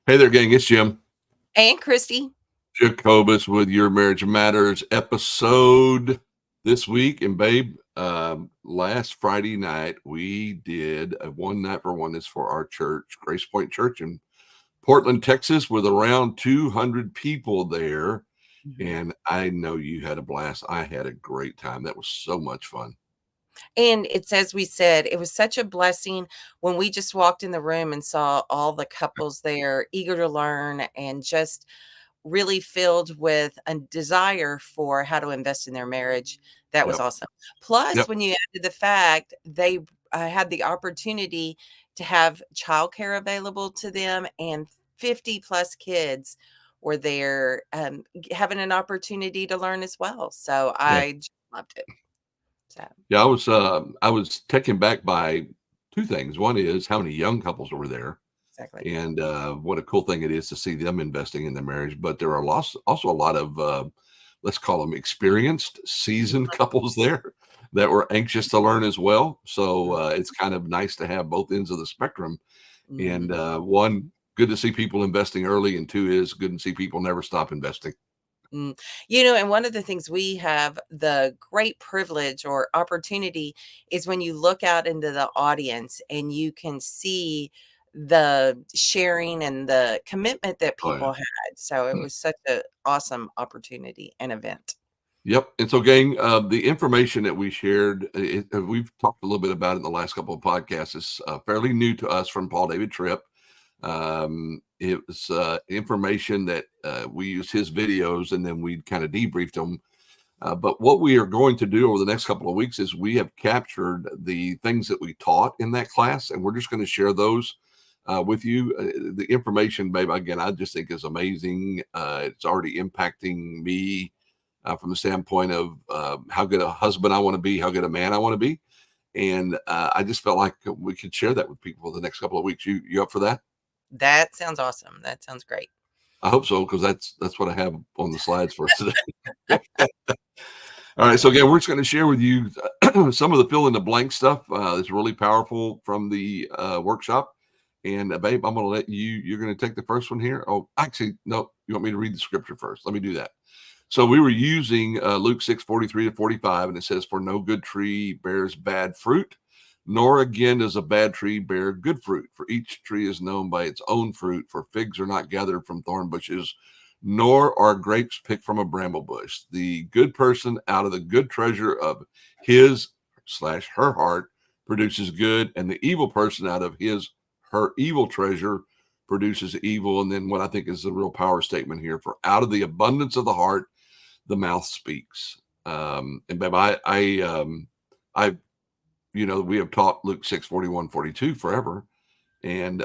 Hey there, gang. It's Jim And Christie. Jacobus with Your Marriage Matters episode this week. And babe, last Friday night, we did a one night for oneness for our church, Grace Point Church in Portland, Texas, with around 200 people there. Mhm. And I know you had a blast. I had a great time. That was so much fun. And it's as we said, it was such a blessing when we just walked in the room and saw all the couples there eager to learn and just really filled with a desire for how to invest in their marriage. That was Yep. awesome. Plus, Yep. when you added the fact they had the opportunity to have childcare available to them, and 50 plus kids were there having an opportunity to learn as well. So Yeah. I just loved it. So, Yeah. I was taken back by two things. One is how many young couples were there. exactly. And what a cool thing it is to see them investing in their marriage. But there are also a lot of, let's call them experienced, seasoned couples there that were anxious to learn as well. So it's kind of nice to have both ends of the spectrum. And Mhm. one, good to see people investing early, and two is good to see people never stop investing. Mm. And one of the things we have the great privilege or opportunity is when you look out into the audience and you can see the sharing and the commitment that Oh yeah. people had. So it was such an awesome opportunity and event. Yep. And so, gang, the information that we shared, we've talked a little bit about it in the last couple of podcasts. Is fairly new to us from Paul David Tripp. It was information that we used his videos and then we kind of debriefed them. But what we are going to do over the next couple of weeks is we have captured the things that we taught in that class, and we're just going to share those with you. The information, babe, again, I just think is amazing. It's already impacting me from the standpoint of how good a husband I want to be, how good a man I want to be. And I just felt like we could share that with people for the next couple of weeks. You up for that? That sounds awesome. That sounds great. I hope so, because that's what I have on the slides for us today. All right, so again, we're just going to share with you some of the fill in the blank stuff that's really powerful from the workshop. And babe, I'm going to let you. You're going to take the first one here. Oh, actually, no. You want me to read the scripture first? Let me do that. So we were using Luke 6:43 to 45, and it says, "For no good tree bears bad fruit, nor again does a bad tree bear good fruit. For each tree is known by its own fruit. For figs are not gathered from thorn bushes, nor are grapes picked from a bramble bush. The good person out of the good treasure of his/her heart produces good, and the evil person out of her evil treasure produces evil." And then what I think is the real power statement here: "For out of the abundance of the heart, the mouth speaks." And babe, I, we have taught Luke 6:41-42 forever. And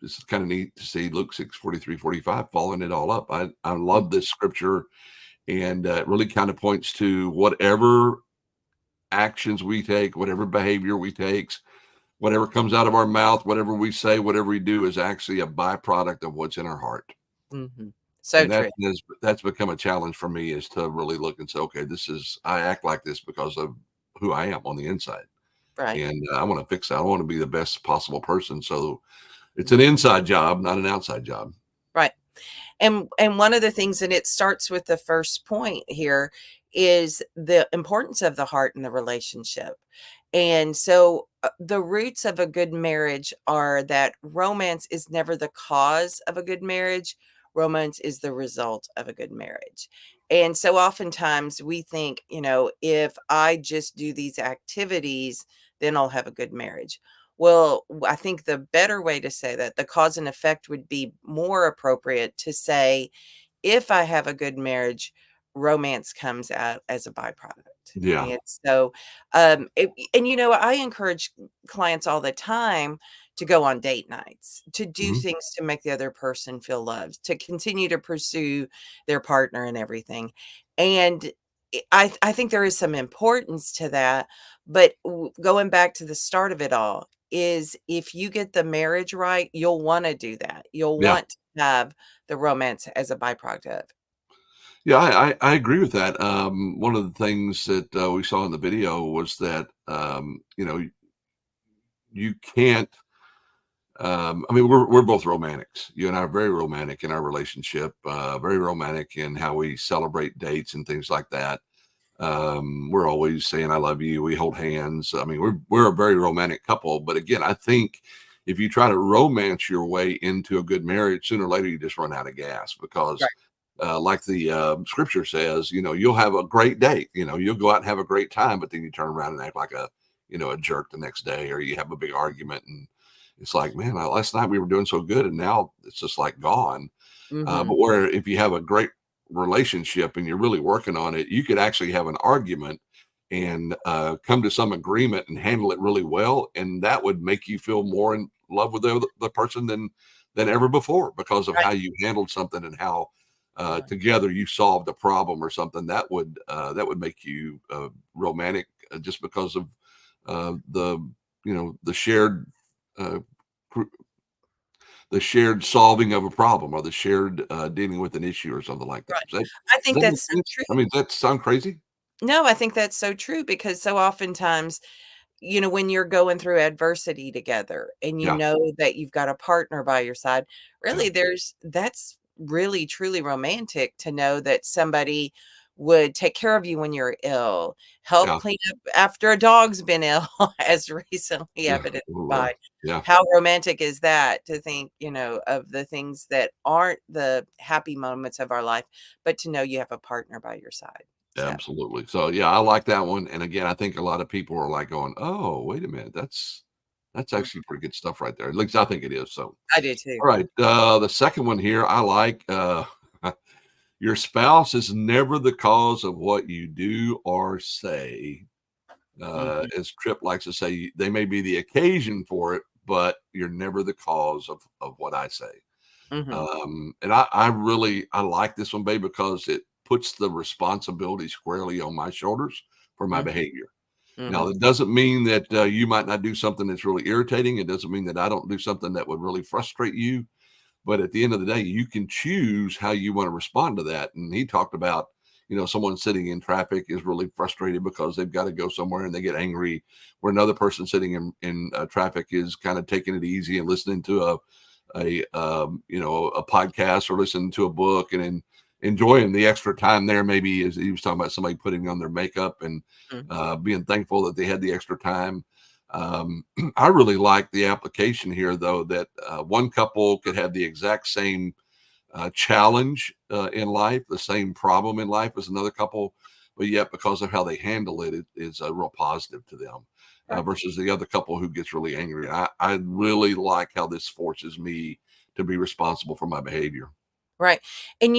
it's kind of neat to see Luke 6:43-45 following it all up. I love this scripture, and it really kind of points to whatever actions we take, whatever behavior we take, whatever comes out of our mouth, whatever we say, whatever we do is actually a byproduct of what's in our heart. Hmm. So And true. that's become a challenge for me, is to really look and say, okay, I act like this because of who I am on the inside. Right. And I want to fix that. I want to be the best possible person. So it's an inside job, not an outside job. Right. And one of the things, and it starts with the first point here, is the importance of the heart in the relationship. And so the roots of a good marriage are that romance is never the cause of a good marriage. Romance is the result of a good marriage. And so oftentimes we think, if I just do these activities, then I'll have a good marriage. Well, I think the better way to say that, the cause and effect, would be more appropriate to say, if I have a good marriage, romance comes out as a byproduct. Yeah. And so, I encourage clients all the time to go on date nights, to do Hmm. things to make the other person feel loved, to continue to pursue their partner and everything. And I think there is some importance to that. But going back to the start of it all, is if you get the marriage right, you'll want to do that. You'll Yeah. want to have the romance as a byproduct of. Yeah. I agree with that. One of the things that we saw in the video was that, you can't I mean, we're both romantics. You and I are very romantic in our relationship, very romantic in how we celebrate dates and things like that. We're always saying "I love you." We hold hands. I mean, we're a very romantic couple. But again, I think if you try to romance your way into a good marriage, sooner or later you just run out of gas because, Right. like the scripture says, you'll have a great day. You'll go out and have a great time, but then you turn around and act like a jerk the next day, or you have a big argument, and it's like, man, last night we were doing so good, and now it's just like gone. Mhm. But where if you have a great relationship and you're really working on it, you could actually have an argument and come to some agreement and handle it really well, and that would make you feel more in love with the person than ever before because of Right. how you handled something and how Right. together you solved a problem or something that would make you romantic just because of the the shared uh, the shared solving of a problem or the shared dealing with an issue or something like that. Right. Does I does think that make that's so sense? I true. mean, does that sound crazy? No, I think that's so true because so oftentimes, when you're going through adversity together and you Yeah, know that you've got a partner by your side, yeah, really that's really truly romantic to know that somebody would take care of you when you're ill, help yeah, clean up after a dog's been ill, as recently yeah. evidenced Oh, by yeah, how romantic is that to think, of the things that aren't the happy moments of our life, but to know you have a partner by your side. So, absolutely. So yeah, I like that one. And again, I think a lot of people are like going, "Oh, wait a minute, that's actually mhm, pretty good stuff right there." At least I think it is. So, I do too. all right, the second one here I like. Your spouse is never the cause of what you do or say. Mhm, As Tripp likes to say, they may be the occasion for it, but you're never the cause of what I say. mhm, And I like this one, babe, because it puts the responsibility squarely on my shoulders for my mhm, behavior. Now, mhm, it doesn't mean that you might not do something that's really irritating. It doesn't mean that I don't do something that would really frustrate you. But at the end of the day, you can choose how you want to respond to that. And he talked about, someone sitting in traffic is really frustrated because they've got to go somewhere and they get angry, where another person sitting in traffic is kind of taking it easy and listening to a podcast or listening to a book and enjoying the extra time there. Maybe as he was talking about somebody putting on their makeup and mhm, being thankful that they had the extra time. I really like the application here, though, that one couple could have the exact same challenge in life, the same problem in life as another couple, but yet because of how they handle it, it is a real positive to them right. versus the other couple who gets really angry. I really like how this forces me to be responsible for my behavior. Right. And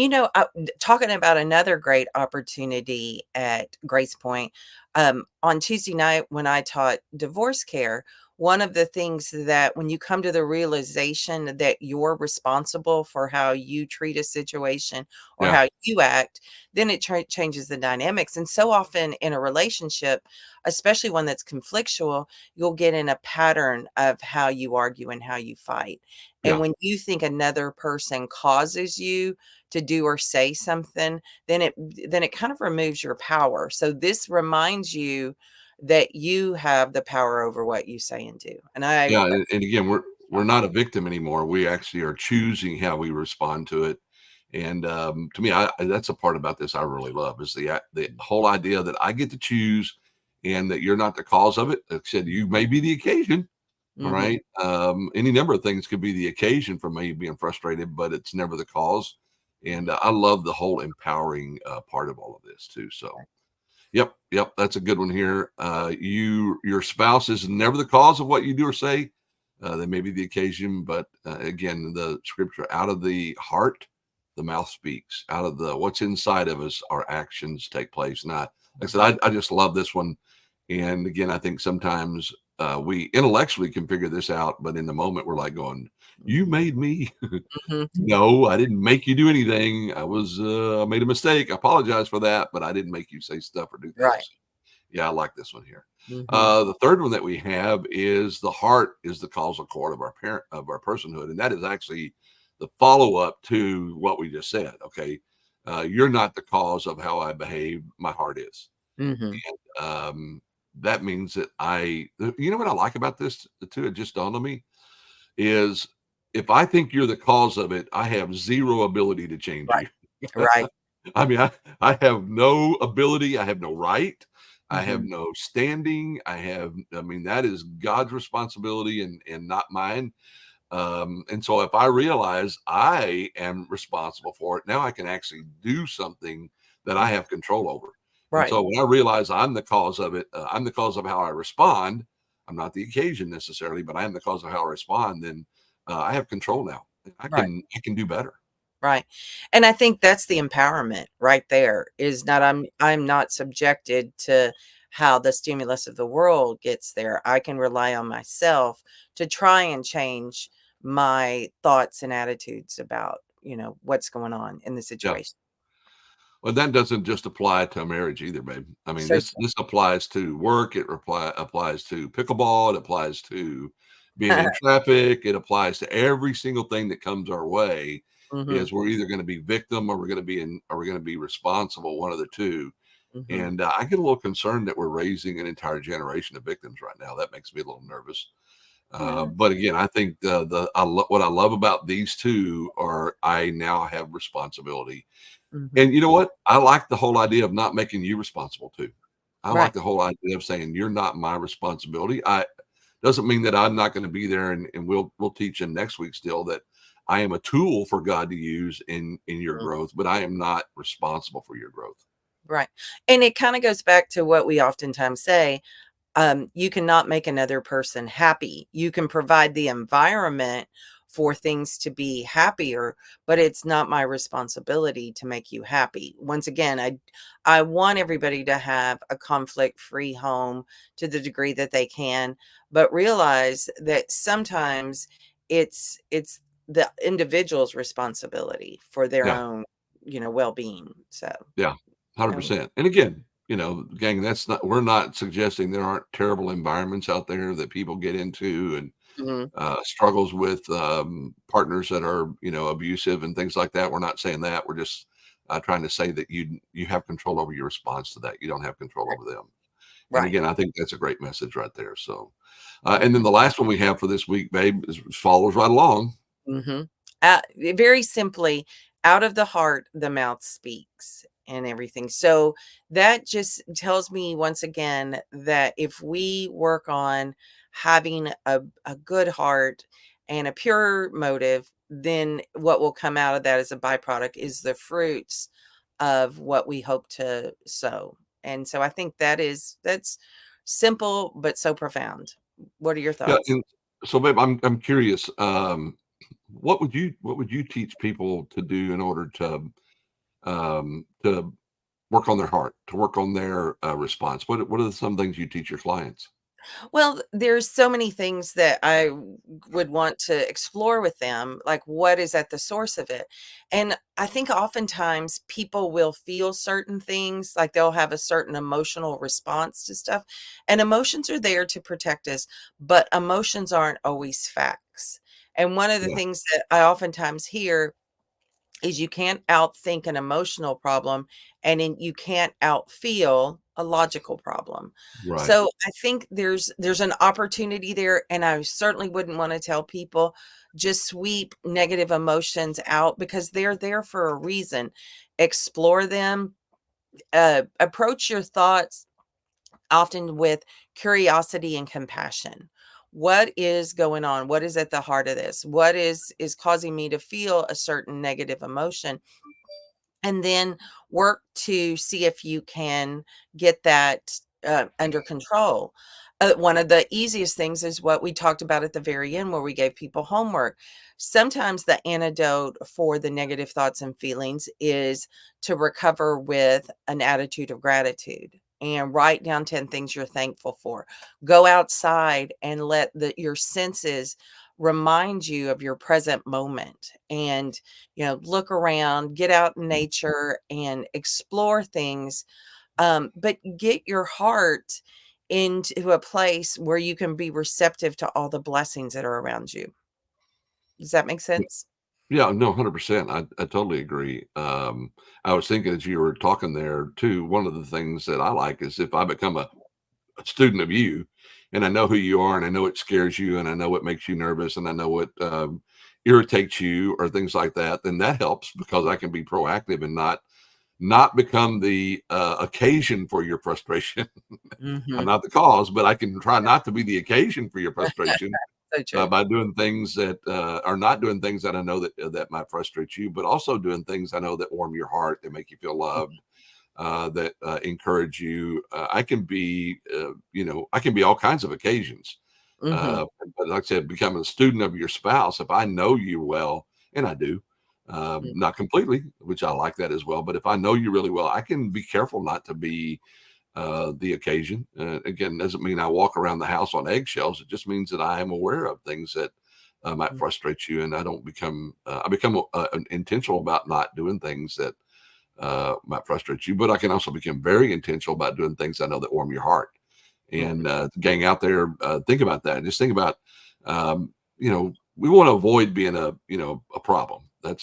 talking about another great opportunity at Grace Point, on Tuesday night when I taught divorce care, one of the things that when you come to the realization that you're responsible for how you treat a situation or Yeah, how you act, then it changes the dynamics. And so often in a relationship, especially one that's conflictual, you'll get in a pattern of how you argue and how you fight. And yeah, when you think another person causes you to do or say something, then it kind of removes your power. So this reminds you that you have the power over what you say and do. And I yeah. And again, we're not a victim anymore. We actually are choosing how we respond to it. And to me, that's a part about this I really love is the whole idea that I get to choose, and that you're not the cause of it. Like I said, you may be the occasion. All Mhm, right, any number of things could be the occasion for me being frustrated, but it's never the cause. And I love the whole empowering part of all of this too. So, yep, yep, that's a good one here. Your spouse is never the cause of what you do or say. They may be the occasion, but again, the scripture, out of the heart, the mouth speaks. Out of the what's inside of us, our actions take place. And like I said, I just love this one. And again, I think sometimes we intellectually can figure this out, but in the moment, we're like going, "You mhm, made me." mhm. No, I didn't make you do anything. I made a mistake. I apologize for that, but I didn't make you say stuff or do Right. things. Yeah, I like this one here. Mhm, The third one that we have is the heart is the causal cord of our personhood, and that is actually the follow up to what we just said. Okay, you're not the cause of how I behave. My heart is. mhm. That means that you know what I like about this too. It just dawned on me is if I think you're the cause of it, I have zero ability to change Right. you. Right. I mean, I have no ability. I have no right. I have Mhm. no standing. I mean, that is God's responsibility and not mine. And so if I realize I am responsible for it, now I can actually do something that I have control over. And Right. so when I realize I'm the cause of it, I'm the cause of how I respond. I'm not the occasion necessarily, but I am the cause of how I respond. Then I have control now. Right. I can do better. Right. And I think that's the empowerment right there is not I'm not subjected to how the stimulus of the world gets there. I can rely on myself to try and change my thoughts and attitudes about, what's going on in the Yeah. situation. Well, that doesn't just apply to marriage either, babe. I mean, So this applies to work. Applies to pickleball. It applies to being in traffic. It applies to every single thing that comes our way. Mhm. Is we're either going to be victim or we're going to be responsible, one of the two. Mhm. And I get a little concerned that we're raising an entire generation of victims right now. That makes me a little nervous. Yeah. But again, I think what I love about these two are I now have responsibility. Mhm. And you know what? I like the whole idea of not making you responsible too. I like Right. the whole idea of saying you're not my responsibility. I doesn't mean that I'm not going to be there, and we'll teach in next week still that I am a tool for God to use in your Mhm. growth, but I am not responsible for your growth. Right. And it kind of goes back to what we oftentimes say. You cannot make another person happy. You can provide the environment for things to be happier, but it's not my responsibility to make you happy. Once again, I want everybody to have a conflict-free home to the degree that they can, but realize that sometimes it's the individual's responsibility for their Yeah. own, well-being. So, Yeah, um, 100%. And again, gang, we're not suggesting there aren't terrible environments out there that people get into and mhm, struggles with partners that are, abusive and things like that. We're not saying that. We're just trying to say that you have control over your response to that. You don't have control right, over them. And right. again, I think that's a great message right there. So, and then Mhm. the last one we have for this week, babe, follows right along. Mhm. Very simply, out of the heart, the mouth speaks and everything. So that just tells me once again that if we work on having a good heart and a pure motive, then what will come out of that as a byproduct is the fruits of what we hope to sow. And so I think that's simple but so profound. What are your Yeah. thoughts? And so, babe, I'm curious. What would you teach people to do in order to work on their heart, to work on their response? What are some things you teach your clients? Well, there's so many things that would want to explore with them, like what is at the source of it. And I think oftentimes people will feel certain things, like they'll have a certain emotional response to stuff. And emotions are there to protect us, but emotions aren't always facts. And one of the Yeah. things that I oftentimes hear is you can't outthink an emotional problem and then you can't outfeel a logical problem. Right. So I think there's an opportunity there, and I certainly wouldn't want to tell people just sweep negative emotions out because they're there for a reason. Explore them, approach your thoughts often with curiosity and compassion. What is going on? What is at the heart of this? What is causing me to feel a certain negative emotion? And then work to see if you can get that under control. One of the easiest things is what we talked about at the very end, where we gave people homework. Sometimes the antidote for the negative thoughts and feelings is to recover with an attitude of gratitude and write down 10 things you're thankful for. Go outside and let your senses remind you of your present moment and look around, get out in nature and explore things. But get your heart into a place where you can be receptive to all the blessings that are around you. Does that make Yeah. sense? Yeah, no, 100%. I totally agree. I was thinking as you were talking there too, one of the things that I like is if I become a student of you and I know who you are, and I know it scares you, and I know what makes you nervous, and I know what irritates you or things like that, then that helps because I can be proactive and not become the occasion for your frustration. I'm Mhm. not the cause, but I can try not to be the occasion for your frustration So true. by doing things that are not doing things that I know that might frustrate you, but also doing things I know that warm your heart, that make you feel loved, that encourage you. I can be, I can be all kinds of occasions. Mhm. But like I said, becoming a student of your spouse, if I know you well, and I do, Mm. not completely, which I like that as well. But if I know you really well, I can be careful not to be the occasion. Again, doesn't mean I walk around the house on eggshells. It just means that I am aware of things that might Mm. frustrate you, and I become intentional about not doing things that might frustrate you. But I can also become very intentional about doing things I know that warm your heart. Mhm. And getting out there, think about that. Just think about, we want to avoid being a problem. Right.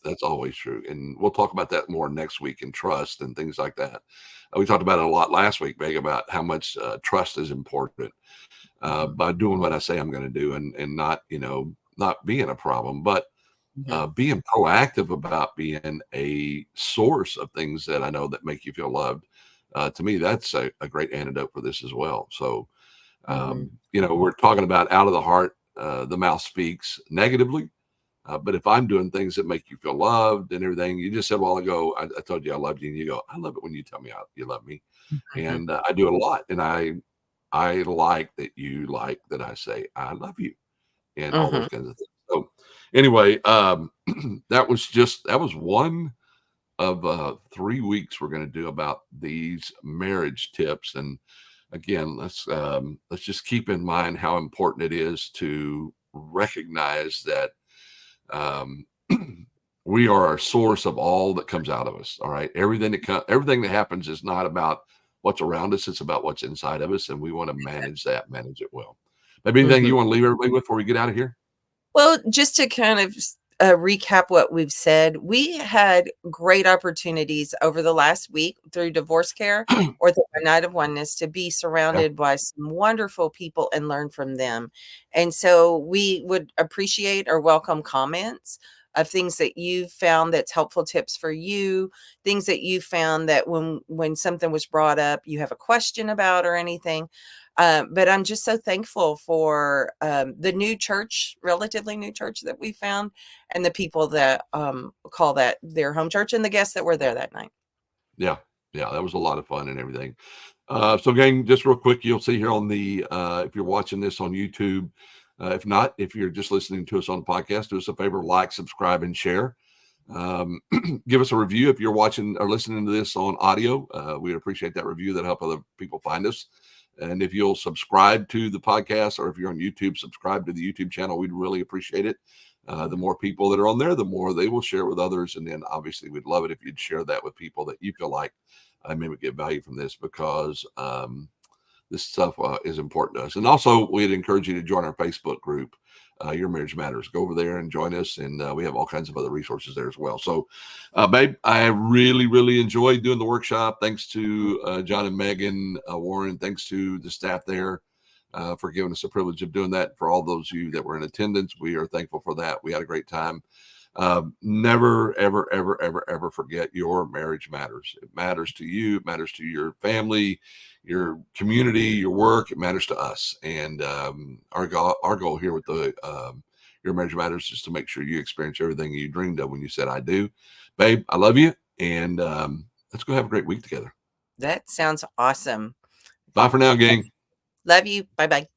That's always true, and we'll talk about that more next week in trust and things like that. We talked about it a lot last week, Meg, about how much trust is important Mhm. by doing what I say I'm going to do, and not not being a problem, but Mhm. being proactive about being a source of things that I know that make you feel loved. To me, that's a great antidote for this as well. So, Mhm. we're talking about out of the heart, the mouth speaks negatively. But if I'm doing things that make you feel loved and everything, you just said a while ago, I told you I loved you, and you go, I love it when you tell me you love me, Mhm. and I do it a lot, and I like that you like that I say I love you and all Mhm. those kinds of things. So anyway, that was one of 3 weeks we're going to do about these marriage tips. And again, let's just keep in mind how important it is to recognize that um, we are our source of all that comes out of us. All right, everything that happens is not about what's around us; it's about what's inside of us, and we want to manage it well. Maybe anything you Mhm. want to leave everybody with before we get out of here? Well, just to kind of recap what we've said, we had great opportunities over the last week through divorce care or the Night of Oneness to be Yeah, surrounded by some wonderful people and learn from them. And so we would appreciate or welcome comments of things that you found that's helpful tips for you, things that you found that when something was brought up, you have a question about or anything. But I'm just so thankful for the new church, relatively new church that we found, and the people that call that their home church, and the guests that were there that night. yeah, yeah. That was a lot of fun and everything. So, gang, just real quick, you'll see here on the if you're watching this on YouTube. If not, if you're just listening to us on the podcast, do us a favor, like, subscribe, and share. Um, give us a review if you're watching or listening to this on audio. We'd appreciate that review. That help other people find us. And if you'll subscribe to the podcast, or if you're on YouTube, subscribe to the YouTube channel. We'd really appreciate it. The Mhm. more people that are on there, the more they will share with others. And then obviously we'd love it if you'd share that with people that you feel like maybe get value from this, because this stuff is important to us. And also, we'd encourage you to join our Facebook group, Your Marriage Matters. Go over there and join us. And we have all kinds of other resources there as well. So, babe, I really, really enjoyed doing the workshop. Thanks to John and Megan Warren. Thanks to the staff there for giving us the privilege of doing that. For all those of you that were in attendance, we are thankful for that. We had a great time. Never, ever, ever, ever, ever forget your marriage matters. It matters to you. It matters to your family, your community, your work. It matters to us. And our goal here with the your marriage matters is to make sure you experience everything you dreamed of when you said, I do. Babe, I love you. And let's go have a great week together. That sounds awesome. Bye for now, gang. Love you. Bye bye.